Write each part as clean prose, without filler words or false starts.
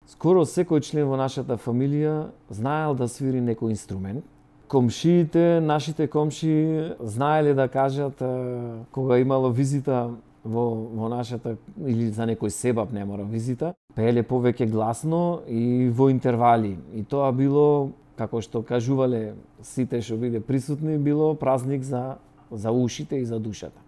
Скоро секој член во нашата фамилија знаел да свири некој инструмент. Комшиите, нашите комши знаеле да кажат кога имало визита во нашата, или за некој себап не мора визита, пееле повеќе гласно и во интервали. И тоа било, како што кажувале сите што биде присутни, било празник за ушите и за душата.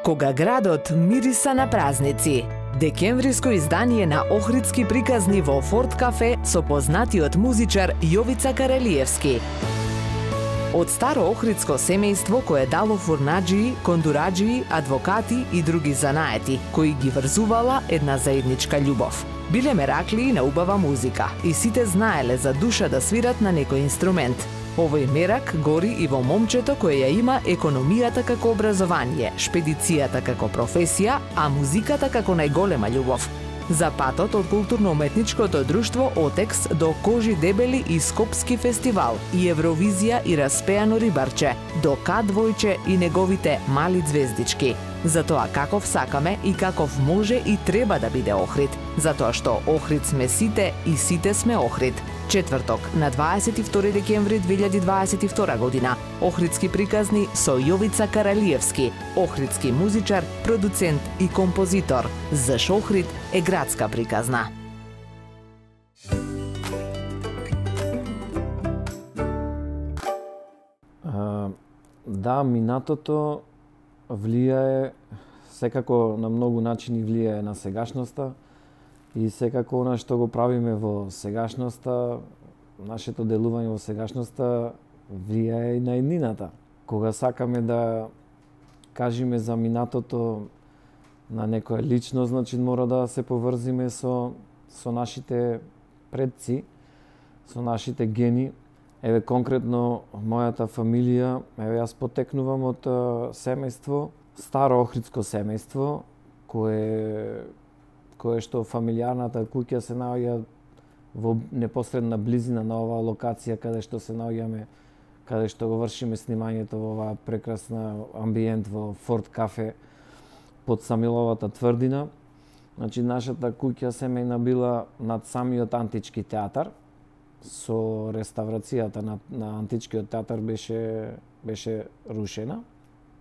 Кога градот мириса на празници. Декемвриско издание на Охридски приказни во Форт Кафе со познатиот музичар Јовица Каралиевски. Од старо охридско семејство кое дало фурнаџии, кондураџии, адвокати и други занаети, кои ги врзувала една заедничка љубов. Биле мераклии на убава музика и сите знаеле за душа да свират на некој инструмент. Овој мерак гори и во момчето кое ја има економијата како образование, шпедицијата како професија, а музиката како најголема љубов. За патот од културно-уметничкото друштво Отекс до Кожи дебели и Скопски фестивал, и Евровизија и Распеано рибарче, до К2 и неговите мали звездички. За тоа каков сакаме и каков може и треба да биде Охрид. Затоа што Охрид сме сите и сите сме Охрид. Четврток, на 22 декември 2022 година, Охридски приказни со Јовица Каралиевски, охридски музичар, продуцент и композитор. Заш Охрид е градска приказна. Да, минатото влијае, секако на многу начини влијае на сегашноста. И секако она што го правиме во сегашноста, нашето делување во сегашноста влијае и на иднината. Кога сакаме да кажеме за минатото на некоја личност, значи мора да се поврзиме со нашите предци, со нашите гени. Еве конкретно мојата фамилија, еве јас потекнувам од семејство, старо охридско семејство, кое што фамилијарната куќа се наоѓа во непосредна близина на оваа локација каде што се наоѓаме, каде што го вршиме снимањето во оваа прекрасна амбиент во Форт Кафе под Самиловата тврдина. Значи нашата куќа семејна била над самиот антички театар. Со реставрацијата на античкиот театар беше рушена.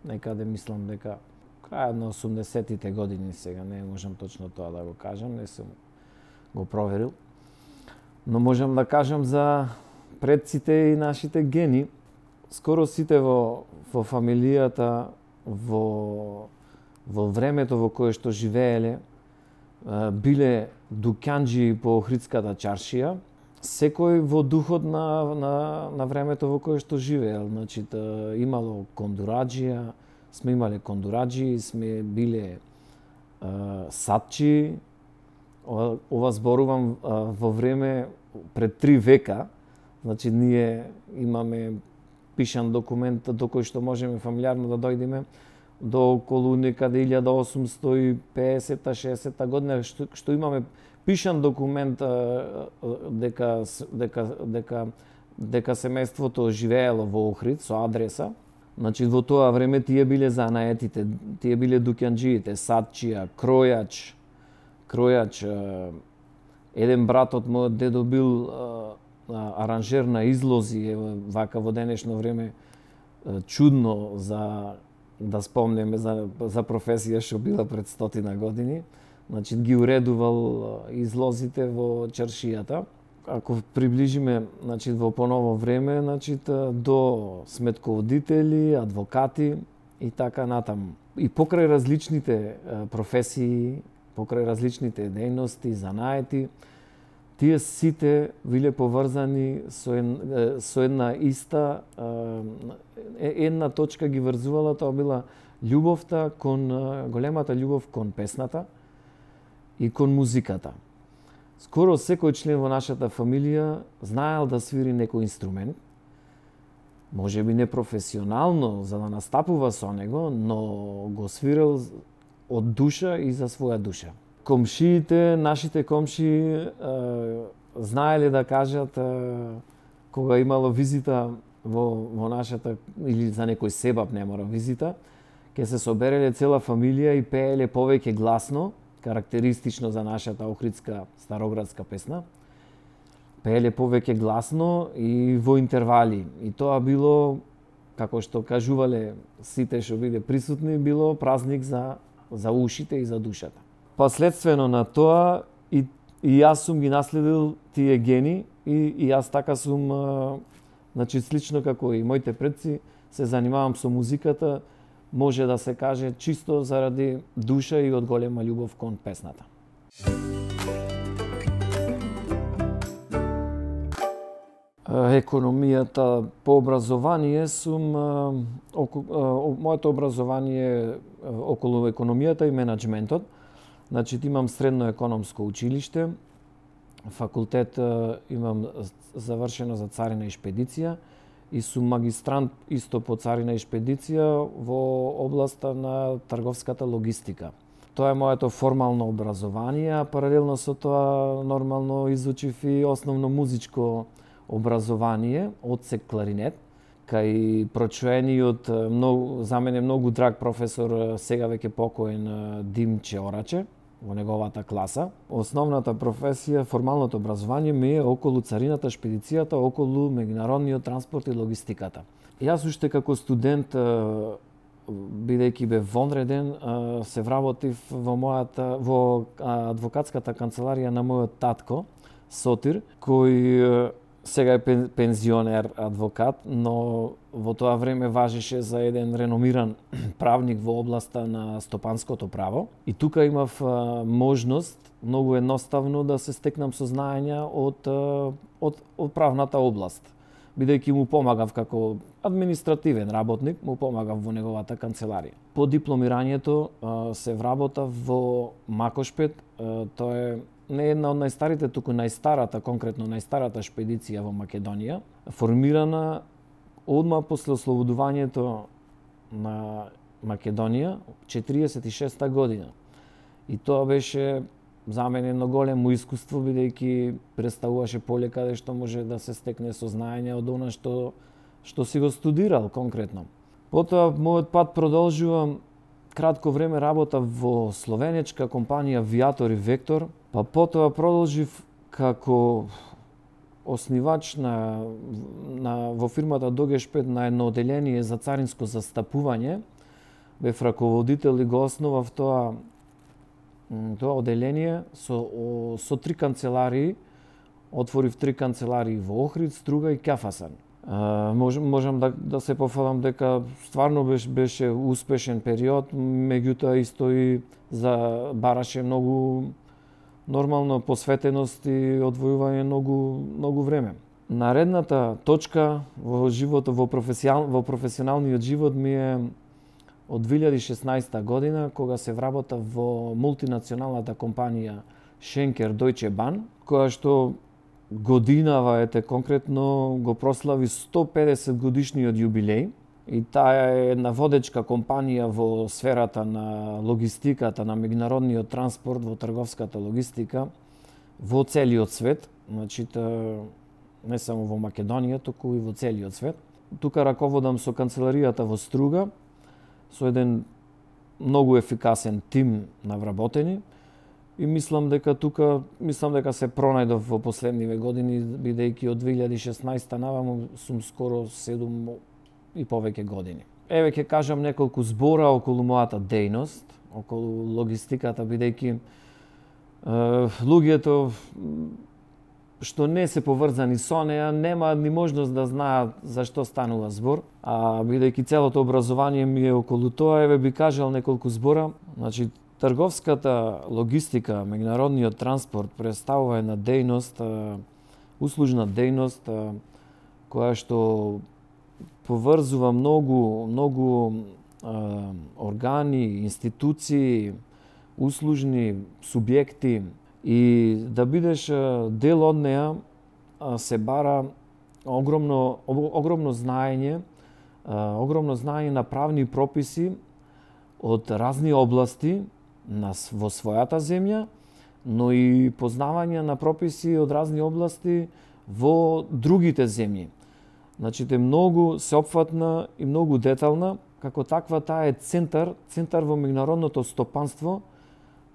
Некаде мислам дека крајот на 80-тите години, сега не можам точно тоа да го кажам, не сум го проверил. Но можам да кажам за предците и нашите гени. Скоро сите во фамилијата, во времето во кое што живееле, биле дукјанџи по Охридската чаршија, секој во духот на времето во кое што живеел. Значи, имало кондураџија, сме имале кондураџи, сме биле садчи. Ова зборувам во време пред 3 века. Значи, ние имаме пишан документ до кој што можеме фамилиарно да дојдеме до околу некаде 1850-60 година, што имаме пишан документ дека семејството живеело во Охрид со адреса. Значи, во тоа време тие биле занаетите, тие биле дукјанџиите, садчија, кројач. Еден брат од мојот дедо бил аранжер на излози, вака во денешно време чудно да спомнеме за професија што била пред 100 години. Значи, ги уредувал излозите во чаршијата. Ако приближиме, значи, во поново време, значи, до сметководители, адвокати и така натаму. И покрај различните професии, покрај различните дејности, занаети, тие сите биле поврзани со една иста, една точка ги врзувала, тоа била љубовта големата љубов кон песната и кон музиката. Скоро секој член во нашата фамилија знаел да свири некој инструмент, може би не професионално за да настапува со него, но го свирел од душа и за своја душа. Комшиите, нашите комши знаеле да кажат кога имало визита во нашата, или за некој себап не мора визита, ќе се собереле цела фамилија и пееле повеќе гласно, карактеристично за нашата охридска староградска песна. Пееле повеќе гласно и во интервали. И тоа било, како што кажувале сите што биде присутни, било празник за ушите и за душата. Последствено на тоа и јас сум ги наследил тие гени и јас така сум, значи слично како и моите предци, се занимавам со музиката, може да се каже чисто заради душа и од голема љубов кон песната. Економијата по образование сум моето образование околу економијата и менаџментот. Значи имам средно економско училиште, факултет имам завршено за царина и шпедиција и сум магистрант исто по царина и шпедиција во областа на трговската логистика. Тоа е моето формално образование, а паралелно со тоа нормално изучив и основно музичко образование, одсек кларинет, кај прочуениот, за мене многу драг професор, сега веќе покоен Димче Ораче, во неговата класа. Основната професија, формалното образование ми е околу царината, шпедицијата, околу меѓународниот транспорт и логистиката. Јас уште како студент, бидејќи бев вонреден, се вработив во адвокатската канцеларија на мојот татко, Сотир, кој сега е пензионер адвокат, но во тоа време важеше за еден реномиран правник во областа на стопанското право. И тука имав можност многу едноставно да се стекнам со знаења од правната област. Бидејќи му помагав како административен работник, му помагав во неговата канцеларија. По дипломирањето се вработав во Макошпет, тоа е не една од најстарите, туку најстарата, конкретно најстарата шпедиција во Македонија, формирана одма после ослободувањето на Македонија, 46-та година. И тоа беше за мене едно големо искуство, бидејќи представуваше поле каде што може да се стекне сознање од она што си го студирал конкретно. Потоа мојот пат продолжува, кратко време работав во словенечка компанија Виатор и Вектор, па потоа продолжив како оснивач во фирмата Догешпет на едно оделение за царинско застапување. Бев раководител и го основав тоа оделение со 3 канцеларии. Отворив 3 канцеларии во Охрид, Струга и Кафасан. Можам да се пофалам дека стварно беше успешен период, меѓутоа исто и бараше многу нормално посветеност и одвојување многу време. Наредната точка во животот, во професионалниот живот ми е од 2016 година, кога се вработав во мултинационалната компанија Schenker Deutsche Bahn, која што годинава конкретно го прослави 150 годишниот јубилеј. И таа е една водечка компанија во сферата на логистиката, на меѓународниот транспорт, во трговската логистика во целиот свет, значи не само во Македонија, туку и во целиот свет. Тука раководам со канцеларијата во Струга, со еден многу ефикасен тим на вработени и мислам дека се пронајдов во последниве години, бидејќи од 2016 наваму сум скоро 7 и повеќе години. Еве ќе кажам неколку збора околу мојата дејност, околу логистиката, бидејќи луѓето што не се поврзани со неа нема ни можност да знаат за што станува збор, а бидејќи целото образование ми е околу тоа, еве би кажал неколку збора. Значи, трговската логистика, меѓународниот транспорт представува една дејност, услужна дејност, која што поврзува многу органи, институции, услужни субјекти и да бидеш дел од неа се бара огромно знаење на правни прописи од разни области во својата земја, но и познавање на прописи од разни области во другите земји. Значи, многу сеопфатна и многу детална, како таква таа е центар во меѓународното стопанство,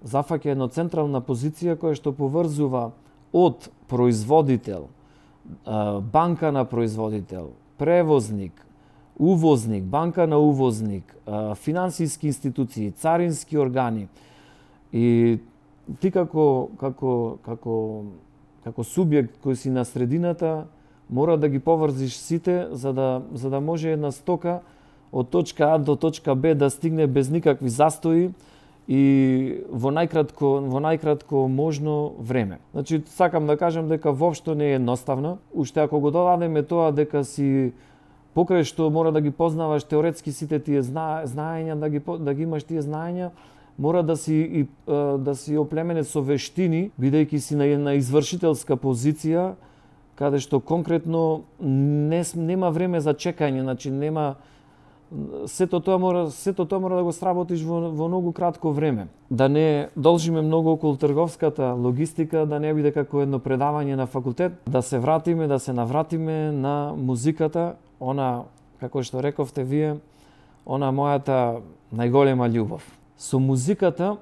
зафаќа една централна позиција која што поврзува од производител, банка на производител, превозник, увозник, банка на увозник, финансиски институции, царински органи. И ти како субјект кој си на средината, мора да ги поврзиш сите за да може една стока од точка А до точка Б да стигне без никакви застои и во најкратко можно време. Значи, сакам да кажам дека воопшто не е едноставно. Уште ако го додадеме тоа дека си покрај што мора да ги познаваш теоретски сите тие знаења, да ги имаш тие знаења, мора да си оплеменет со вештини, бидејќи си на една извршителска позиција, каде што конкретно нема време за чекање, значи нема сето тоа мора да го сработиш во многу кратко време. Да не должиме многу околу трговската логистика, да не биде како едно предавање на факултет, да се навратиме на музиката, она, како што рековте вие, она мојата најголема љубов. Со музиката,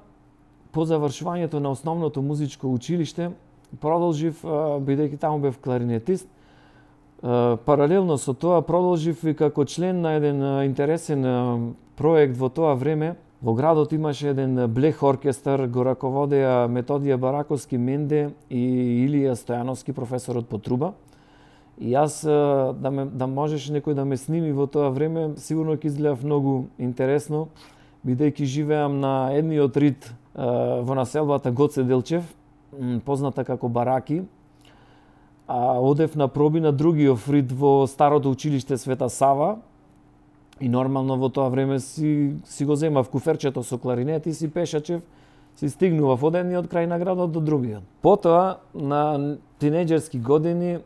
по завршувањето на основното музичко училиште, продолжив, бидејќи таму бев кларинетист, паралелно со тоа продолжив и како член на еден интересен проект во тоа време. Во градот имаше еден блех оркестар, го раководеа Методија Бараковски Менде и Илија Стојановски, професорот по труба. И јас, да можеше некој да ме сними во тоа време, сигурно ќе изгледав многу интересно, бидејќи живеам на едниот рид во населбата Гоце Делчев, позната како Бараки, а одев на проби на другиот рид во старото училиште Света Сава и нормално во тоа време си го земав куферчето со кларинет и си пешачев, си стигнував од едниот крај на градот до другиот. Потоа, на тинејџерски години,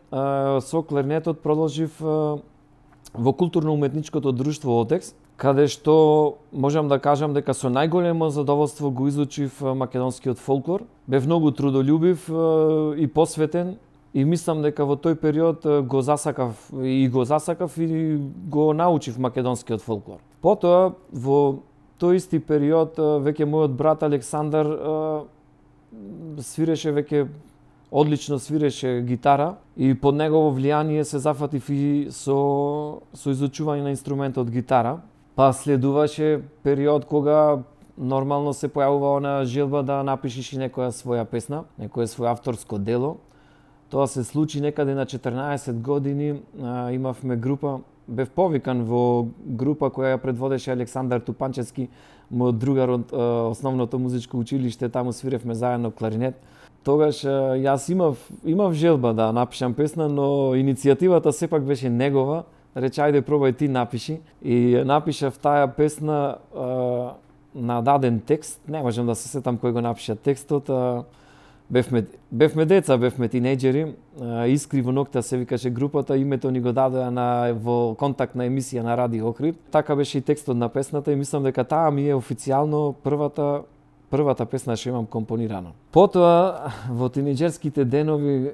со кларинетот продолжив во културно-уметничкото друштво Отекс, каде што можам да кажам дека со најголемо задоволство го изучив македонскиот фолклор. Бев многу трудолюбив и посветен и мислам дека во тој период го засакав и го научив македонскиот фолклор. Потоа, во тој исти период, веќе мојот брат Александар одлично свиреше гитара и под негово влијание се зафатив и со изучување на инструментот гитара. Па следуваше период кога нормално се појавува она желба да напишеш и некоја своја песна, некое свое авторско дело. Тоа се случи некаде на 14 години, имавме група, бев повикан во група која ја предводеше Александар Тупанчевски, мојот другар од основното музичко училиште, таму свиревме заедно кларинет. Тогаш јас имав желба да напишам песна, но иницијативата сепак беше негова. Рече, ајде пробај ти напиши. И напишав таа песна на даден текст. Не можам да се сетам кој го напиша текстот. Бевме деца, бевме тинејџери. Искри во ноќта се викаше групата, името ни го дадоа во контактна емисија на Радио Охрид. Така беше и текстот на песната и мислам дека таа ми е официјално првата песна што имам компонирано. Потоа, во тинејџерските денови,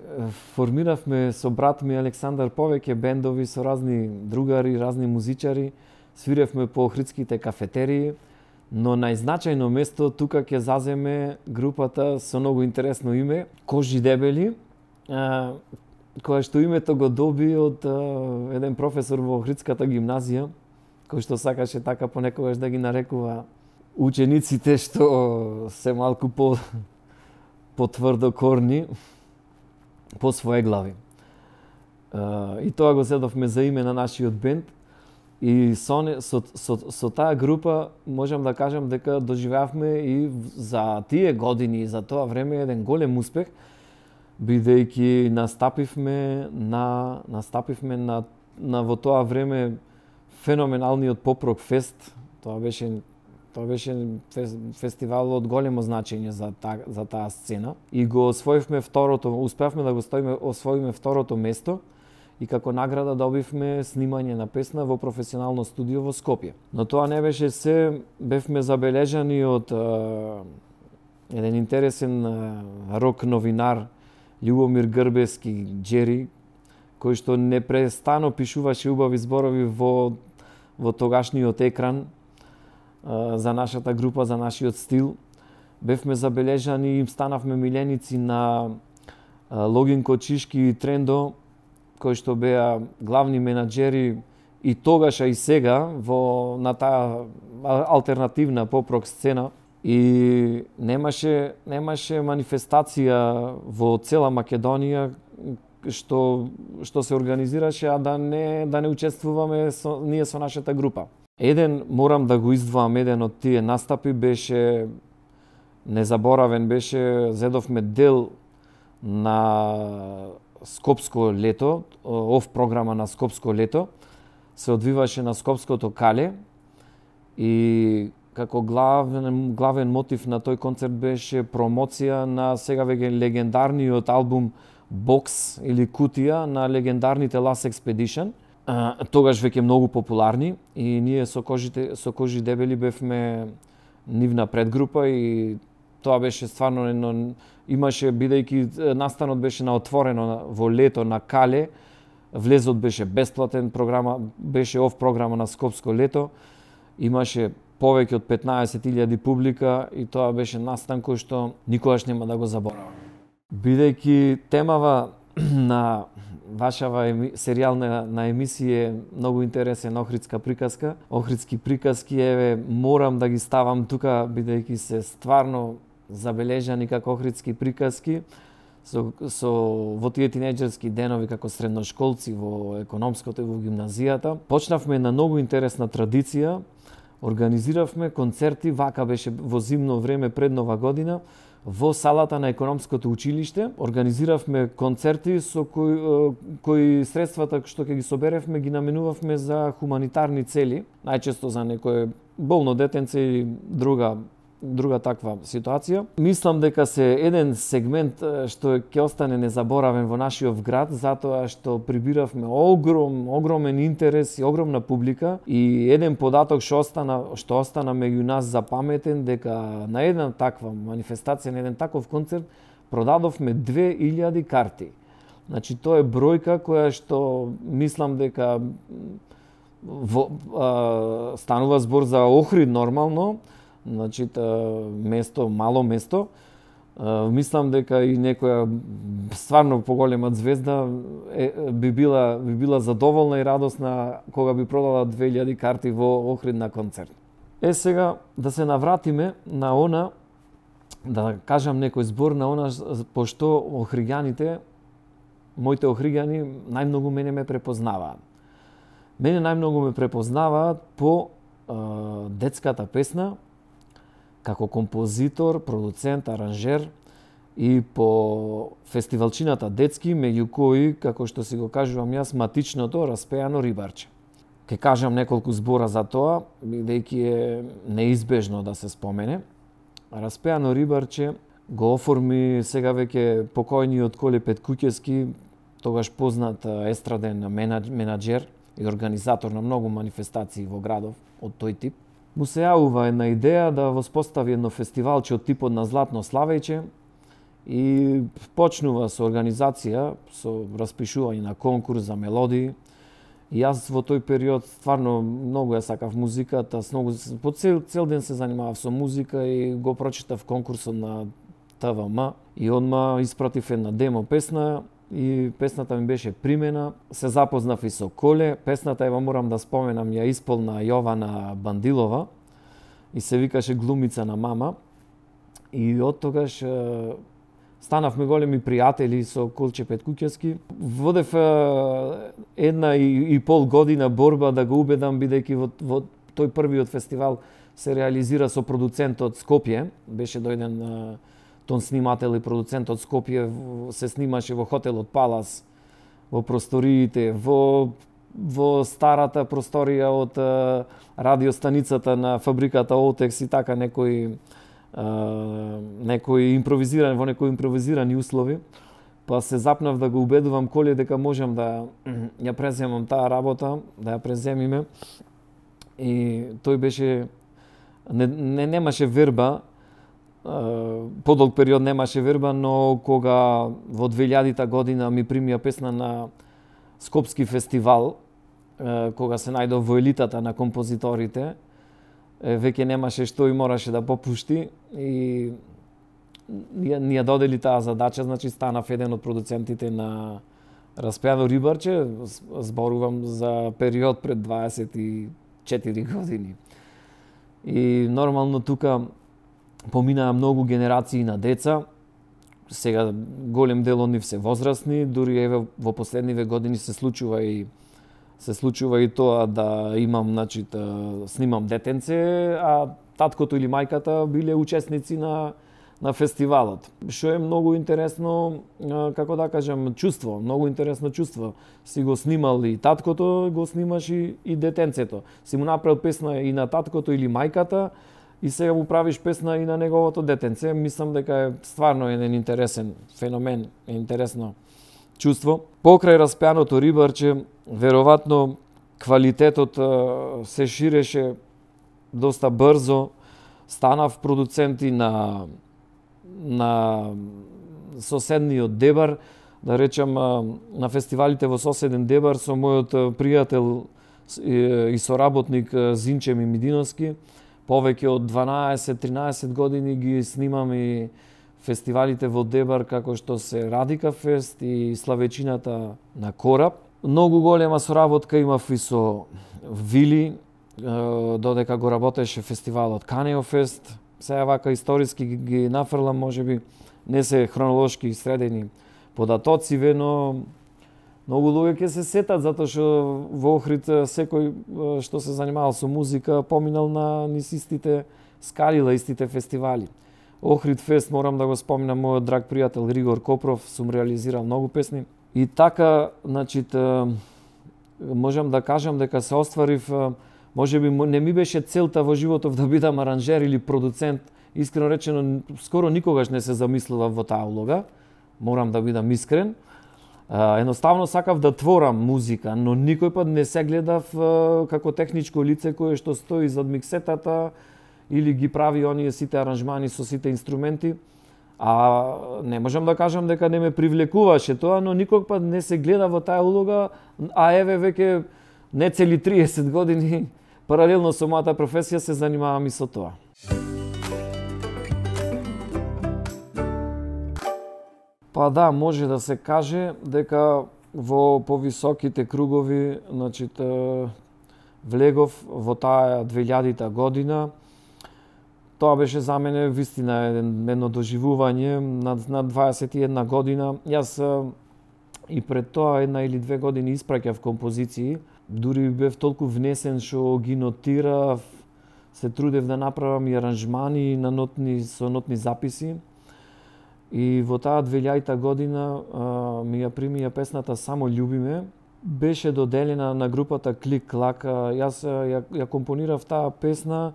формиравме со брат ми Александар повеќе бендови со разни другари, разни музичари. Свиревме по охридските кафетерии, но најзначајно место тука ќе заземе групата со многу интересно име, Кожи дебели, која што името го доби од еден професор во Охридската гимназија, кој што сакаше така понекогаш да ги нарекува учениците што се малку потврдокорни, по своje глави. И тоа го зедовме за име на нашиот бенд. И со таа група можам да кажам дека доживеавме и за тие години и за тоа време еден голем успех, бидејќи настапивме на во тоа време феноменалниот поп-рок фест. Тоа беше фестивал од големо значење за таа сцена и го успеавме да го освоиме второто место и како награда добивме снимање на песна во професионално студио во Скопје. Но тоа не беше се, бевме забележани од еден интересен рок новинар Љубомир Грбевски, Джери, кој што непрестано пишуваше убави зборови во тогашниот екран за нашата група, за нашиот стил. бевме забележани и им станавме миленици на Логин Кочишки и Трендо, кои што беа главни менаџери и тогаш, а и сега на таа алтернативна поп-рок сцена. И немаше манифестација во цела Македонија што се организираше, а да не учествуваме ние со нашата група. Морам да го издвоам, еден од тие настапи беше незаборавен, зедовме дел на Скопско лето, програма на Скопско лето, се одвиваше на Скопското кале и како главен мотив на тој концерт беше промоција на сега веќе легендарниот албум Бокс или Кутија на легендарните Last Expedition. Тогаш веќе многу популарни и ние со Кожи дебели бевме нивна предгрупа и тоа беше стварно имаше, бидејќи настанот беше на отворено во лето на кале, влезот беше бесплатен, беше програма на Скопско лето, имаше повеќе од 15.000 публика и тоа беше настан кој што никогаш нема да го заборавам. Бидејќи темава на вашава серијал на емисија е многу интересен Охридска приказка, Охридски приказки, морам да ги ставам тука, бидејќи се стварно забележани како Охридски приказки, во тие тинеџерски денови како средношколци во економското и во гимназијата. Почнавме една многу интересна традиција, организиравме концерти, вака беше во зимно време пред Нова година, во салата на економското училиште. Организиравме концерти со кои средствата што ќе ги соберевме ги наменувавме за хуманитарни цели, најчесто за некое болно детенце или друга таква ситуација. Мислам дека се еден сегмент што ќе остане незаборавен во нашиот град, затоа што прибиравме огромен интерес и огромна публика и еден податок што остана меѓу нас запаметен, дека на една таква манифестација, на еден таков концерт продадовме 2000 карти. Значи тоа е бројка која што мислам дека станува збор за Охрид нормално, значи мало место. Мислам дека и некоја стварно поголема звезда би била задоволна и радосна кога би продала 2000 карти во Охрид на концерт. Сега да се навратиме на она, да кажам некој збор на она, пошто охриѓаните, моите охриѓани најмногу мене ме препознаваат. Мене најмногу ме препознаваат по детската песна, како композитор, продуцент, аранжер и по фестивалчината детски, меѓу кои, како што си го кажувам јас, матичното Распеано рибарче. Ке кажам неколку збора за тоа, бидејќи е неизбежно да се спомене. Распеано рибарче го оформи сега веќе покојниот Коле Петкуќевски, тогаш познат естраден менаџер и организатор на многу манифестации во градов од тој тип. Му се јавува една идеја да воспостави едно фестивалче од типот на Златно Славејче и почнува со организација, со распишување на конкурс за мелодии. И јас во тој период стварно многу ја сакав музиката, по цел ден се занимавав со музика и го прочитав конкурсот на ТВМ и одма испратив една демо песна и песната ми беше примена. Се запознав и со Коле. Песната, морам да споменам, ја исполна Јована Бандилова и се викаше Глумица на мама. И од тогаш станавме големи пријатели со Колче Петкуќевски. Водев една и пол година борба да го убедам, бидејќи во тој првиот фестивал се реализира со продуцентот Скопје. Беше дојден тон снимател и продуцент од Скопје, се снимаше во хотелот Палас, во просториите, во старата просторија од радиостаницата на фабриката Олтекс и така некои импровизирани услови. Па се запнав да го убедувам Коле дека можам да ја преземам таа работа, да ја преземиме. И тој беше немаше верба, подолг период немаше верба, но кога во 2000 година ми примија песна на Скопски фестивал, кога се најдов во елитата на композиторите, веќе немаше што и мораше да попушти и ние додели таа задача, значи станав еден од продуцентите на Распјано рибарче, зборувам за период пред 24 години. И нормално тука поминаа многу генерации на деца, сега голем дел од нив се возрастни, дури еве во последниве години се случува и тоа да имам, значи, да снимам детенце, а таткото или мајката биле учесници на фестивалот. Што е многу интересно, како да кажам, чувство, многу интересно чувство. Си го снимал и таткото, го снимаш и детенцето. Си му направил песна и на таткото или мајката и сега му правиш песна и на неговото детенце. Мислам дека е стварно еден интересен феномен, интересно чувство. Покрај Распјаното рибарче, веројатно квалитетот се ширеше доста брзо. Станав продуценти на соседниот Дебар, да речам на фестивалите во соседен Дебар со мојот пријател и соработник Зинче Мимидиновски. Повеќе од 12-13 години ги снимам и фестивалите во Дебар, како што се Радика Фест и Славечината на Кораб. Многу голема соработка имав и со Вили, додека го работеше фестивалот Канео Фест. Сега вака историски ги нафрлам, можеби не се хронолошки средени податоциве, но многу луѓе ќе се сетат, затоа што во Охрид секој што се занимавал со музика поминал на низ истите скалила, истите фестивали. Охрид Фест, морам да го спомнам, мојот драг пријател Григор Копров, сум реализирал многу песни. И така, значи, можам да кажам дека се остварив. Можеби не ми беше целта во животов да бидам аранжер или продуцент. Искрено речено, скоро никогаш не се замислував во таа улога. Морам да бидам искрен. Едноставно сакав да творам музика, но никој пат не се гледав како техничко лице кое што стои зад миксетата или ги прави оние сите аранжмани со сите инструменти. Не можам да кажам дека не ме привлекуваше тоа, но никој пат не се гледа во таа улога, а еве веќе не цели 30 години паралелно со мојата професија се занимавам и со тоа. Па да, може да се каже дека во повисоките кругови, значи, влегов во таа 2000 година. Тоа беше за мене вистина едно доживување на 21 година. Јас и пред тоа 1 или 2 години испраќав композиции. Дури бев толку внесен што ги нотирав, се трудев да направам и аранжмани со нотни записи. И во таа 2000 година ми ја примија песната Само љуби ме. Беше доделена на групата Клик Клак. Јас ја компонирав таа песна.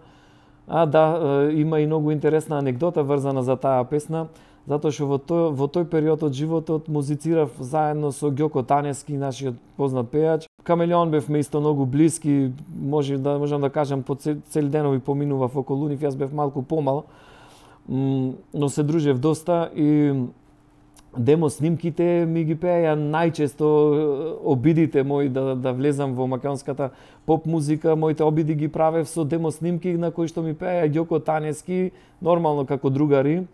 Има и многу интересна анегдота врзана за таа песна, затоа што во тој период од животот музицирав заедно со Ѓоко Таневски, нашиот познат пејач. Камелеон бевме исто многу блиски, можам да кажам, по цели денови поминував околу нив, јас бев малку помал, но се дружев доста и демо снимките ми ги пеја најчесто обидите мои да влезам во македонската поп музика, моите обиди ги правев со демо снимки на кои што ми пеја Ѓоко Таневски, нормално како другари,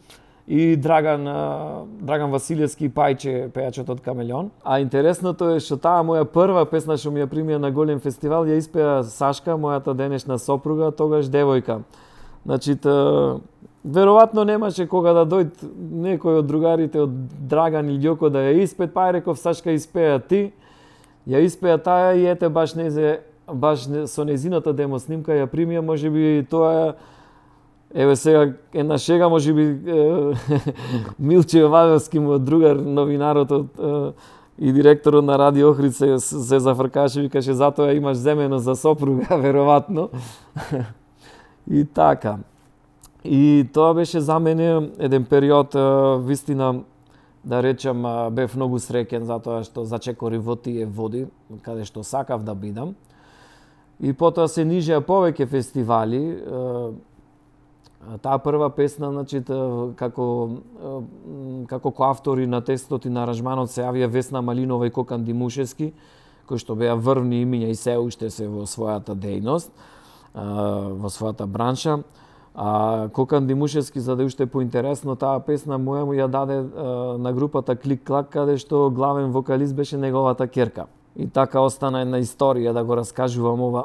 и Драган Василевски, Пајче, пејачот од Камелеон. А интересното е што таа моја прва песна што ми ја примија на голем фестивал ја испеа Сашка, мојата денешна сопруга, тогаш девојка. Значи, веројатно немаше кога да дојд некој од другарите од Драган или Ѓоко да ја испет, па реков Сашка испеа ти. Ја испеа таа и ете баш со незината демо снимка ја примија, можеби тоа еве сега една шега, можеби Милче Јовановски, мојот другар, новинарот и директорот на Радио Охрид се зафркаше, викаше затоа имаш земено за сопруга, веројатно. И така. И тоа беше за мене еден период, вистина, да речам, бев многу среќен затоа што зачекори во тие води, каде што сакав да бидам. И потоа се нижеа повеќе фестивали. Таа прва песна, значи, како коавтори на текстот и на аранжманот се јавија Весна Малинова и Кокан Димушевски, кои што беа врвни имиња и се уште се во својата дејност. во својата бранша. А Кокан Димушевски, за да уште поинтересно, таа песна моја му ја даде на групата Клик Клак, каде што главен вокалист беше неговата ќерка. И така остана една историја да го раскажувам ова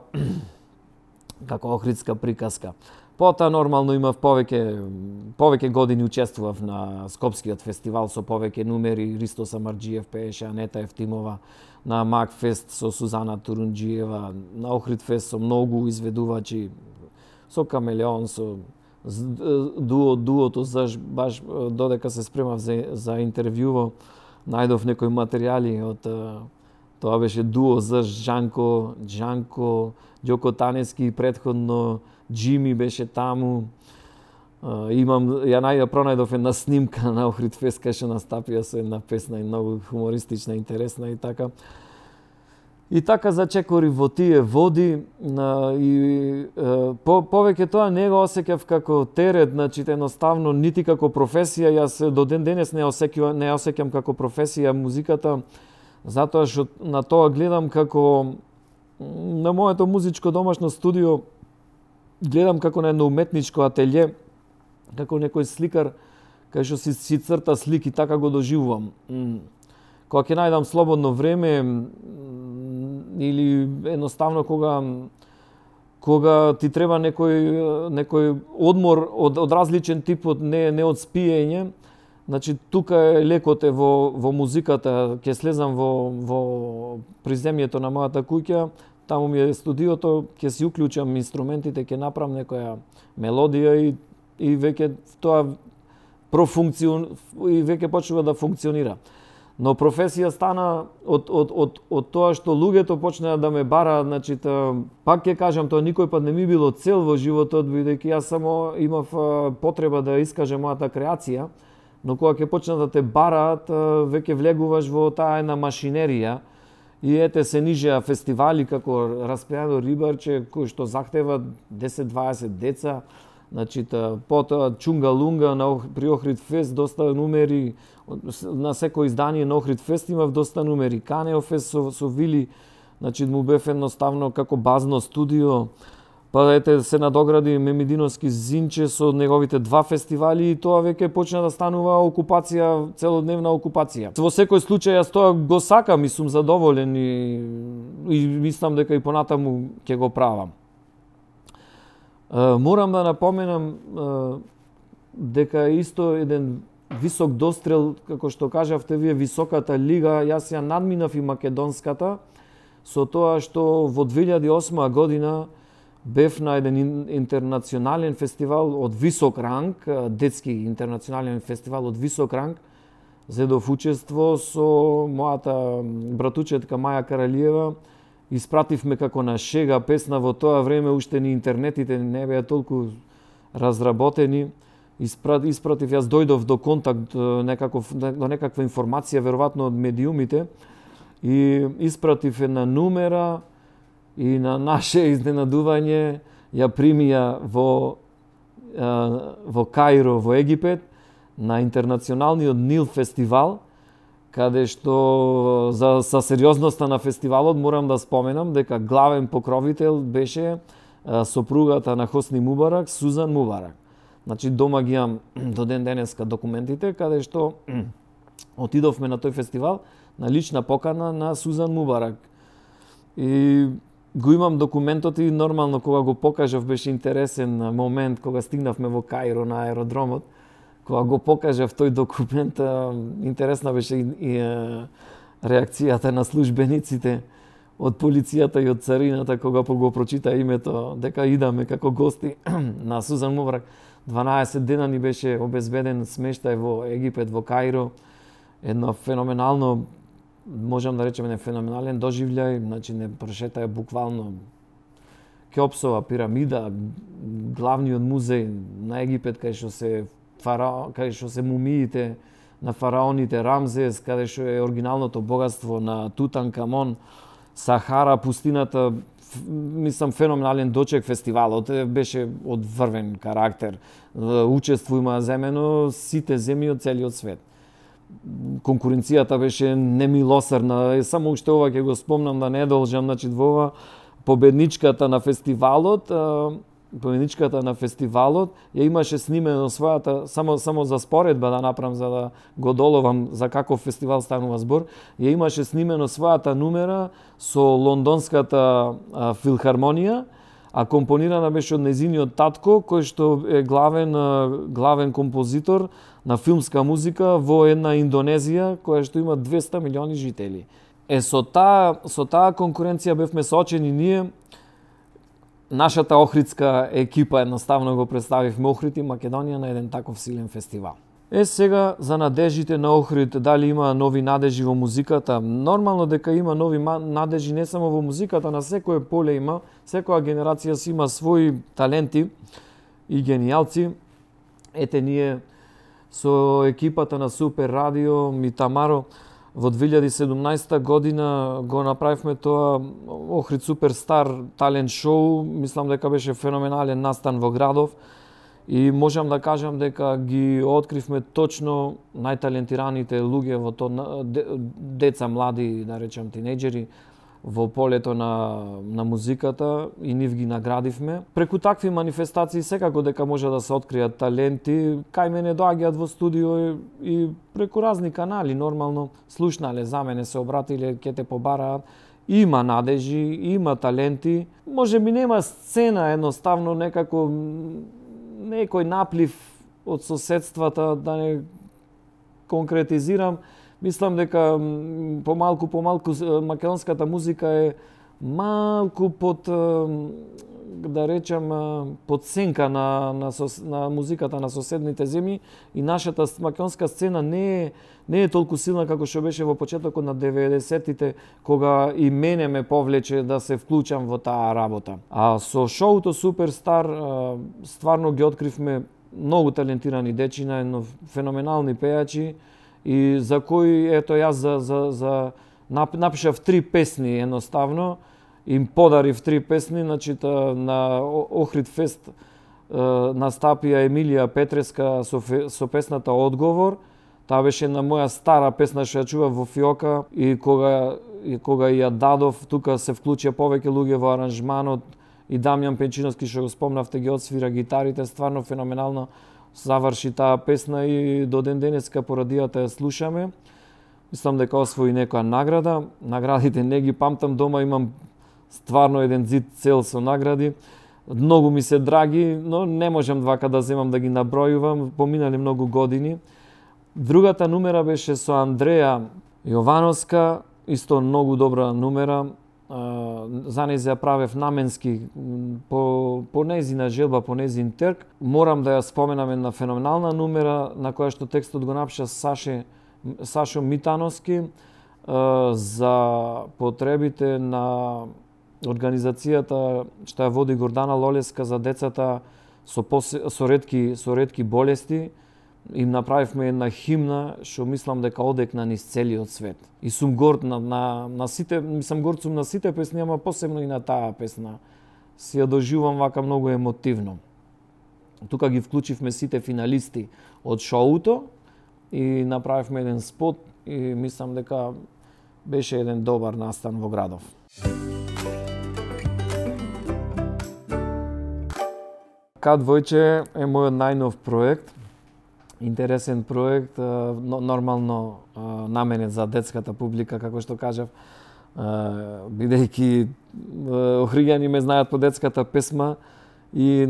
како охридска приказка. Потоа нормално имав повеќе години учествував на Скопскиот фестивал со повеќе numери. Ристо Самарџиев пееше, Анета Ефтимова, на Макфест со Сузана Турунџиева, на Охридфест со многу изведувачи, со Камелеон, со дуото баш додека се спремав за интервјуво, најдов некои материјали од тоа беше дуо за Жанко, Ѓоко Танески, претходно Джими беше таму. Ја пронајдов една снимка на Охридфест кај што настапија со една песна и многу хумористична, интересна и така. И така зачекори во тие води и повеќе тоа не го осеќав како терет, значи едноставно нити како професија. Јас до ден денес не осеќам како професија музиката, затоа што на тоа гледам како на моето музичко домашно студио, гледам како на едно уметничко ателје, како некој сликар кај што си црта слики, така го доживувам. Кога ќе најдам слободно време или едноставно кога ти треба некој одмор од различен тип, не од спиење, значи тука е лекот во музиката. Ќе слезам во приземјето на мојата куќа, таму ми е студиото, ќе си уклучам инструментите, ќе направам некоја мелодија и веќе тоа и веќе почнува да функционира. Но професија стана од тоа што луѓето почнаа да ме бараат, значи пак ќе кажам, тоа никој пат не ми било цел во животот, бидејќи јас само имав потреба да искажам мојата креација, но кога ќе почнат да те бараат, веќе влегуваш во таа една машинерија. И ете се нижеа фестивали како Распеано рибарче, кој што захтева 10-20 деца. Значи, потоа Чунга-лунга при Охридфест, доста numери, на секој издание на Охридфест имав доста numери. Канеофест со Вили, значи му бев едноставно како базно студио. Па ете се надогради Мемидиновски Зинче со неговите 2 фестивали и тоа веќе почна да станува окупација, целодневна окупација. Во секој случај јас тоа го сакам и сум задоволен и мислам дека и понатаму ќе го правам. Морам да напоменам дека исто еден висок дострел, како што кажавте вие, високата лига, јас ја надминав и македонската, со тоа што во 2008 година бев на еден интернационален фестивал од висок ранг, детски интернационален фестивал од висок ранг. Зедов учество со мојата братучетка Маја Каралиева. Испративме како на шега песна, во тоа време уште ни интернетите не беа толку разработени. Испратив, јас дојдов до контакт до некаква информација, веројатно од медиумите, и испратив една numера и на наше изненадување ја примија во Каиро, во Египет, на интернационалниот Нил фестивал, каде што за сериозноста на фестивалот морам да споменам дека главен покровител беше сопругата на Хосни Мубарак, Сузан Мубарак. Значи дома ги имам до ден денеска документите, каде што отидовме на тој фестивал на лична покана на Сузан Мубарак. И го имам документот и нормално кога го покажав беше интересен момент кога стигнавме во Каиро на аеродромот. Кога го покажав тој документ, интересна беше и реакцијата на службениците од полицијата и од царината кога го прочита името дека идаме како гости на Сузан Мубарак. 12 дена ни беше обезбеден смештај во Египет, во Каиро. Едно феноменално, можам да речем, феноменален доживљај, значи не прошетаја буквално Кеопсова пирамида, главниот музеј на Египет кај што се мумиите на фараоните, Рамзес, каде што е оригиналното богатство на Тутанкамон, Сахара, пустината, мислам феноменален дочек фестивалот, беше од врвен карактер. Учествуваа земено сите земји од целиот свет. Конкуренцијата беше немилосрдна, само уште ова ќе го спомнам да не должам, значи во ова победничката на фестивалот, ја имаше снимено својата, само за споредба да направам за да го доловам за каков фестивал станува збор, ја имаше снимено својата numera со лондонската филхармонија, а компонирана беше од нејзиниот татко, кој што е главен композитор на филмска музика во една Индонезија која што има 200 милиони жители. Со таа конкуренција бевме соочени ние. Нашата охридска екипа едноставно го представивме Охрид и Македонија на еден таков силен фестивал. Сега за надежите на Охрид, дали има нови надежи во музиката? Нормално дека има нови надежи не само во музиката, на секое поле има, секоја генерација си има своји таленти и генијалци. Ете ние со екипата на Супер Радио Митамаро во 2017 година го направивме тоа Охрид Суперстар талент шоу, мислам дека беше феноменален настан во градов и можам да кажам дека ги откривме точно најталентираните луѓе во тоа, деца, млади, да речем тинејџери, во полето на музиката и нив ги наградивме. Преку такви манифестации секако дека може да се откријат таленти, кај мене доаѓаат во студио и преку разни канали, нормално слушнале за мене, се обратиле, ќе те побараат. Има надежи, има таленти. Може би нема сцена, едноставно некако некој наплив од соседствата, да не конкретизирам. Мислам дека помалку македонската музика е малку под, да речем, под сенка на музиката на соседните земји и нашата македонска сцена не е толку силна како што беше во почетокот на 90-тите, кога и мене ме повлече да се вклучам во таа работа. А со шоуто Суперстар стварно ги откривме многу талентирани дечина, феноменални пејачи, и за кои, ето јас напишав 3 песни едноставно, им подарив 3 песни, значи на Охрид Фест настапија Емилија Петреска со песната Одговор. Таа беше една моја стара песна што ја чував во фиока и кога ја дадов, тука се вклучија повеќе луѓе во аранжманот и Дамјан Пенчиновски што го спомнавте ги отсвира гитарите, стварно феноменално заврши таа песна и до ден денеска по радијата ја слушаме. Мислам дека освои некоја награда. Наградите не ги памтам, дома имам стварно еден зид цел со награди. Многу ми се драги, но не можам вака да земам да ги набројувам, поминали многу години. Другата numera беше со Андреја Јовановска, исто многу добра numera. За нејзе ја правев наменски по нејзина желба, по нејзин терк. Морам да ја споменам една феноменална numera на која што текстот го напиша Сашо Митановски за потребите на организацијата што ја води Гордана Лолеска за децата со ретки болести. Им направивме една химна што мислам дека одекна низ целиот свет. И сум горд на сите, горд сум на сите песни, ама посебно и на таа песна. Си ја доживувам вака многу емотивно. Тука ги вклучивме сите финалисти од шоуто и направивме еден спот и мислам дека беше еден добар настан во градов. Кад Војче е мојот најнов проект. Интересен проект, нормално наменет за детската публика, како што кажав, бидејќи охриѓани ме знаат по детската песма и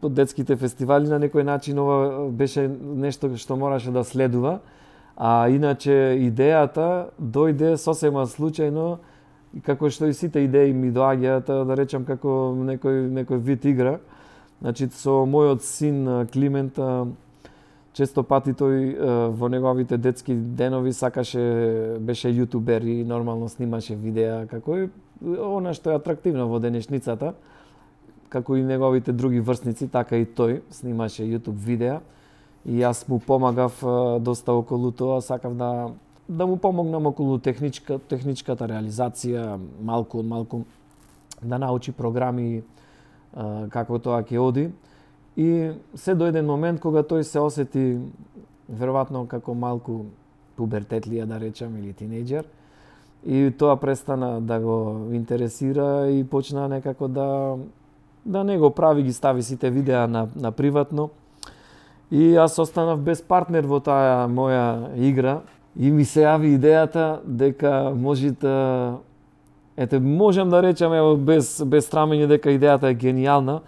по детските фестивали, на некој начин ова беше нешто што мораше да следува. А иначе идејата дојде сосема случајно, како што и сите идеи ми доаѓаат, да речам како некој вид игра. Значи, со мојот син Климент, често пати тој во неговите детски денови беше јутубер и нормално снимаше видеа, како и она што е атрактивно во денешницата, како и неговите други врсници, така и тој снимаше јутуб видеа. И јас му помагав доста околу тоа, сакав да му помогнам околу техничката реализација, малку да научи програми како тоа ќе оди. И се до еден момент кога тој се осети веројатно како малку пубертетлија, да речам, или тинејџер, И тоа престана да го интересира и почна некако да не го прави, ги стави сите видеа на приватно. И јас останав без партнер во таа моја игра и ми се јави идејата дека можем да речем без срамење дека идејата е генијална,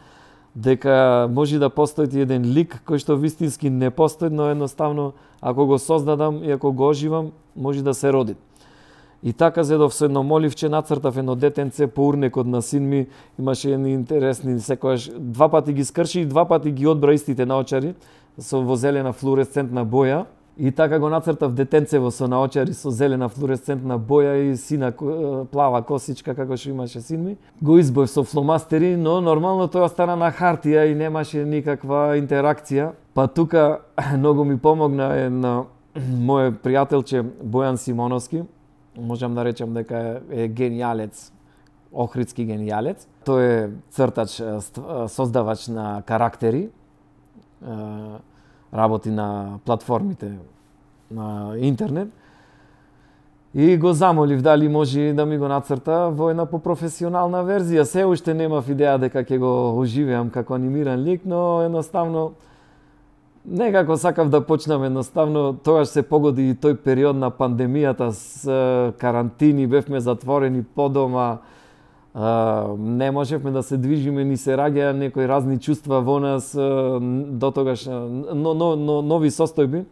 дека може да постои еден лик кој што вистински не постои, но едноставно ако го создадам и ако го оживам, може да се роди. И така зедов со едно моливче, нацртав едно детенце по урнекот на син ми, имаше едни интересни, секојаш 2 пати ги скрши и 2 пати ги одбра истите наочари во зелена флуоресцентна боја. И така го нацртав детенцево со наочари со зелена флуоресцентна боја и сина плава косичка како што имаше син ми. Го избоев со фломастери, но нормално тоа стана на хартија и немаше никаква интеракција. Па тука многу ми помогна една мој пријателче Бојан Симоновски. Можам да речем дека е генијалец, охридски генијалец. Тој е цртач, создавач на карактери, работи на платформите на интернет. И го замолив дали може да ми го нацрта во една попрофесионална верзија. Се уште немав идеја дека ќе го оживеам како анимиран лик, но едноставно некако сакав да почнам едноставно. Тогаш се погоди и тој период на пандемијата с карантини, бевме затворени по дома, не можевме да се движиме, ни се раѓаја некои разни чувства во нас, до тогаш нови состојби.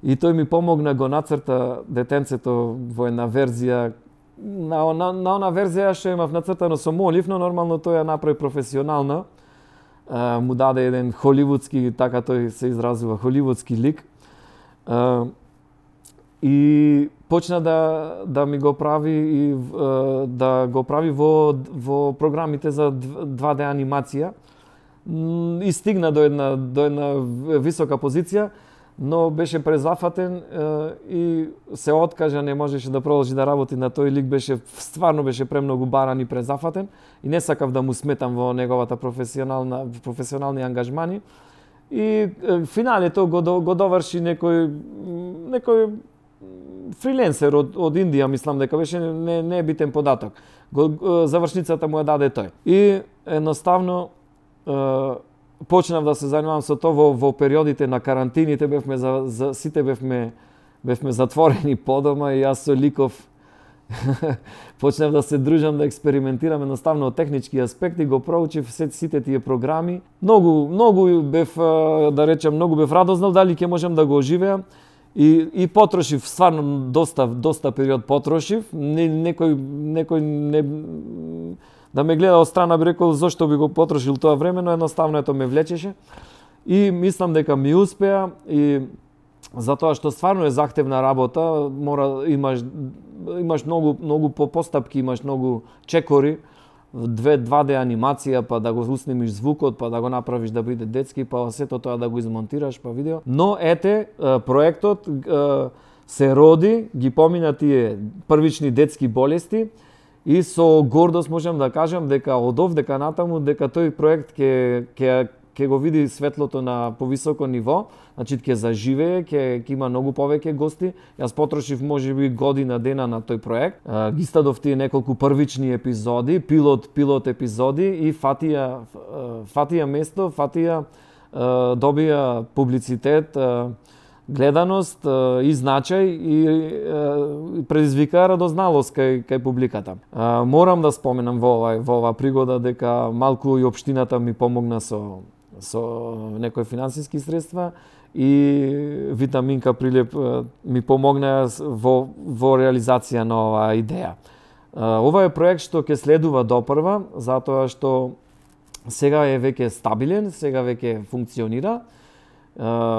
И тој ми помогна, го нацрта детенцето во една верзија, на она верзија што имав нацртано со молив, но нормално тој ја направи професионална. Му даде еден холивудски, така тој се изразува, холивудски лик. И почна да ми го прави и да го прави во програмите за 2D анимација. И стигна до една висока позиција, но беше презафатен и се откажа, не можеше да продолжи да работи на тој лик, стварно беше премногу баран и презафатен и не сакав да му сметам во неговата професионални ангажмани. И финалето го доврши некој фриленсер од Индија, мислам дека беше, не е битен податок. Завршницата му ја даде тој. И едноставно почнав да се занимавам со тоа во периодите на карантините, сите бевме затворени по дома и јас со ликов почнав да се дружам, да експериментирам едноставно од технички аспекти, го проучив сите тие програми. Многу бев, да речем, многу бев радознал дали ќе можам да го оживеам. И потрошив, стварно доста период потрошив. Некој да ме гледа од страна би рекол зошто би го потрошил тоа време, но едноставно ето ме влечеше. И мислам дека ми успеа и затоа што стварно е захтевна работа, имаш многу постапки, имаш многу чекори, 2D анимација, па да го уснимиш звукот, па да го направиш да биде детски, па сето тоа да го измонтираш, па видео. Но проектот се роди, ги помина тие првични детски болести и со гордост можам да кажам дека од овдека натаму дека тој проект ќе го види светлото на повисоко ниво, значи ќе заживее, ќе има многу повеќе гости. Јас потрошив можеби година дена на тој проект. Ги стадов тие неколку првични епизоди, пилот епизоди и фатија место, добија публицитет, гледаност и значај и предизвика радозналост кај публиката. Морам да споменам во ова пригода дека малку и општината ми помогна со некои финансиски средства и Витаминка Прилеп ми помогна во реализација на оваа идеја. Ова е проект што ќе следува допрва, затоа што сега е веќе стабилен, сега веќе функционира.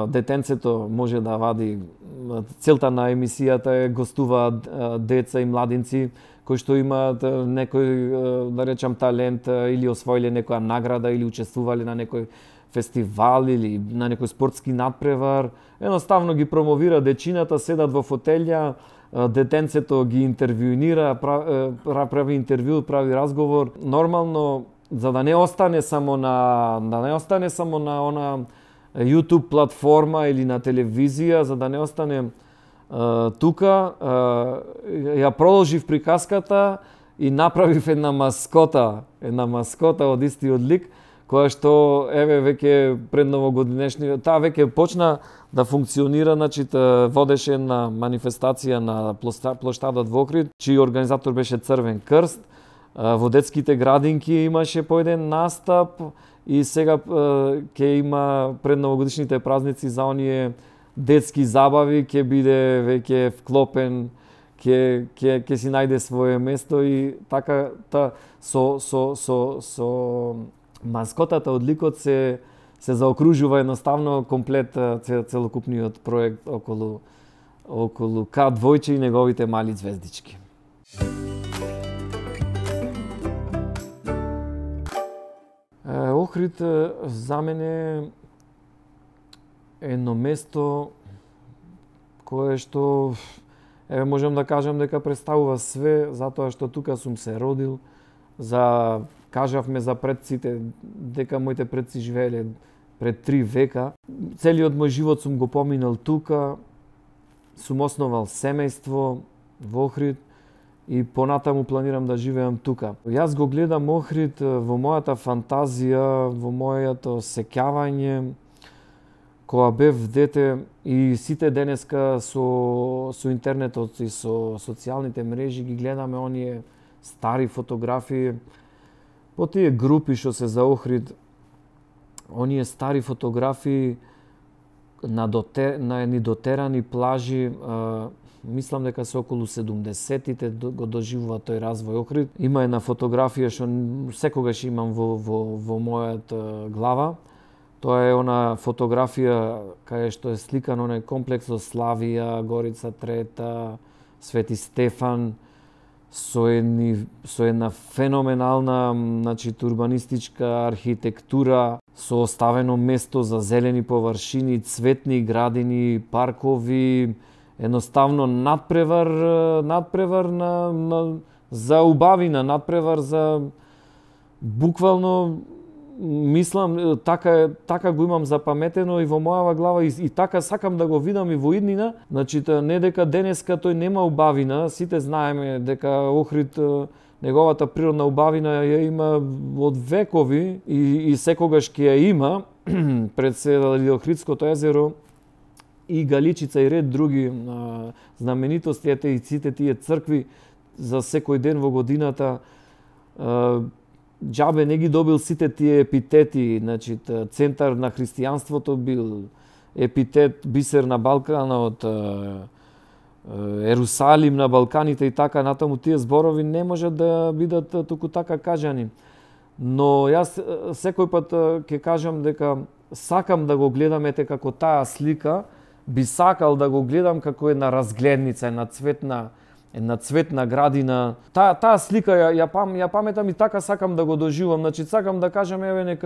Детенцето може да вади, целта на емисијата е гостуваат деца и младинци кои што имаат некој, да речам, талент или освоиле некоја награда или учествувале на некој фестивал или на некој спортски надпревар. Едноставно ги промовира дечината, седат во фотелја, детенцето ги интервјуира, прави интервју, прави разговор. Нормално, за да не остане само на она YouTube платформа или на телевизија, за да не остане тука ја продолжив приказката и направив една маскота од истиот лик, која што еве веќе пред новогодинешни, таа веќе почна да функционира, значи водеше на манифестација на плоштадот во Охрид, чиј организатор беше Црвен крст. Во детските градинки имаше по еден настап и сега ќе има пред новогодишните празници за оние детски забави, ќе биде веќе вклопен, ќе си најде свое место и така со маскотата од ликот се заокружува едноставно комплет целокупниот проект околу К2 и неговите мали звездички. Охрид за мене е едно место кое што можам да кажам дека представува све, затоа што тука сум се родил. Кажавме за предците дека моите предци живееле пред 3 века. Целиот мој живот сум го поминал тука. Сум основал семејство во Охрид и понатаму планирам да живеам тука. Јас го гледам Охрид во мојата фантазија, во моето сеќавање, кога бев дете и сите денеска со интернетот и со социјалните мрежи ги гледаме оние стари фотографии, по тие групи што се за Охрид, оние стари фотографии на едни дотерани плажи, мислам дека се околу 70-тите го доживува тој развој Охрид. Има една фотографија што секогаш имам во мојата глава. Тоа е она фотографија кај што е сликан онај комплекс со Славија, Горица Трета, Свети Стефан, со една феноменална, значи, урбанистичка архитектура, со оставено место за зелени површини, цветни градини, паркови, едноставно надпревар за убавина, надпревар за буквално, мислам, така го имам запаметено и во мојава глава и така сакам да го видам и во иднина. Значи, не дека денеска тој нема убавина, сите знаеме дека Охрид, неговата природна убавина ја има од векови и секогаш ќе ја има пред се Охридското езеро и Галичица и ред други знаменитости, и сите тие цркви за секој ден во годината. Џабе не ги добил сите тие епитети, значи центар на христијанството бил, епитет бисер на Балканот, Ерусалим на Балканите и така натаму, тие зборови не можат да бидат туку така кажани. Но јас секој пат ќе кажам дека сакам да го гледам ете како таа слика, би сакал да го гледам како една разгледница, една цветна градина. Таа слика ја паметам и така сакам да го доживам. Значи сакам да кажам еве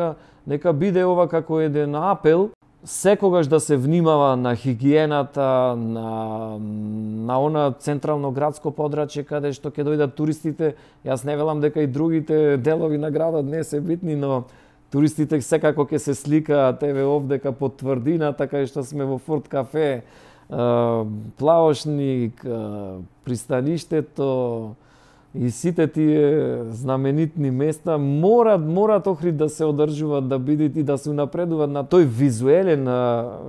нека биде ова како еден апел секогаш да се внимава на хигиената, на она централно градско подрачје каде што ќе дојдат туристите. Јас не велам дека и другите делови на градот не се битни, но туристите секако ќе се сликаат еве овдека под тврдината кај што сме во Форт кафе, Плаошник, пристаништето и сите тие знаменитни места морат Охрид да се одржуваат, да бидат и да се унапредуваат на тој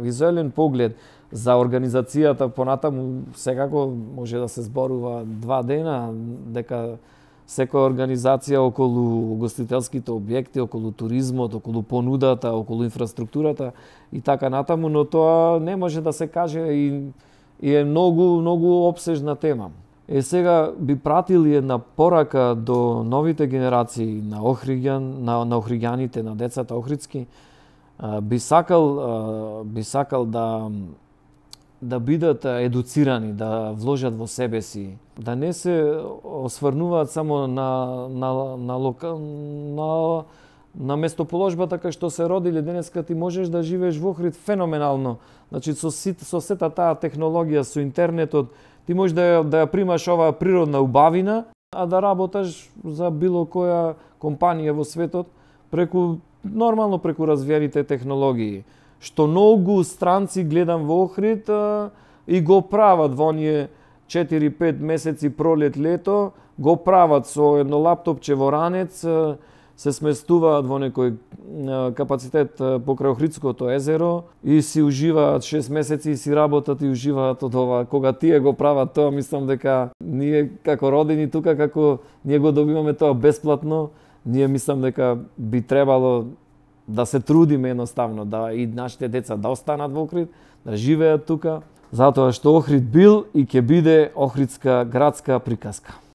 визуелен поглед за организацијата. Понатаму секако може да се зборува 2 дена, дека секоја организација околу угостителските објекти, околу туризмот, околу понудата, околу инфраструктурата и така натаму, но тоа не може да се каже и е многу опсежна тема. Сега би пратил една порака до новите генерации на охриѓаните, на децата охридски. Би сакал да бидат едуцирани, да вложат во себе си, да не се осврнуваат само на местоположбата кај што се родиле. Денеска ти можеш да живееш во Охрид феноменално. Значи со сета таа технологија, со интернетот, ти можеш да ја примаш оваа природна убавина, а да работаш за било која компанија во светот преку развиените технологии. Што многу странци гледам во Охрид, и го прават во оние 4-5 месеци пролет-лето, го прават со едно лаптопче во ранец, се сместуваат во некој капацитет покрај Охридското езеро и си уживаат 6 месеци и си работат и уживаат од ова. Кога тие го прават тоа, мислам дека ние како родени тука, како ние го добиваме тоа бесплатно, ние мислам дека би требало да се трудиме едноставно, да и нашите деца да останат во Охрид, да живеат тука, затоа што Охрид бил и ќе биде охридска градска приказка.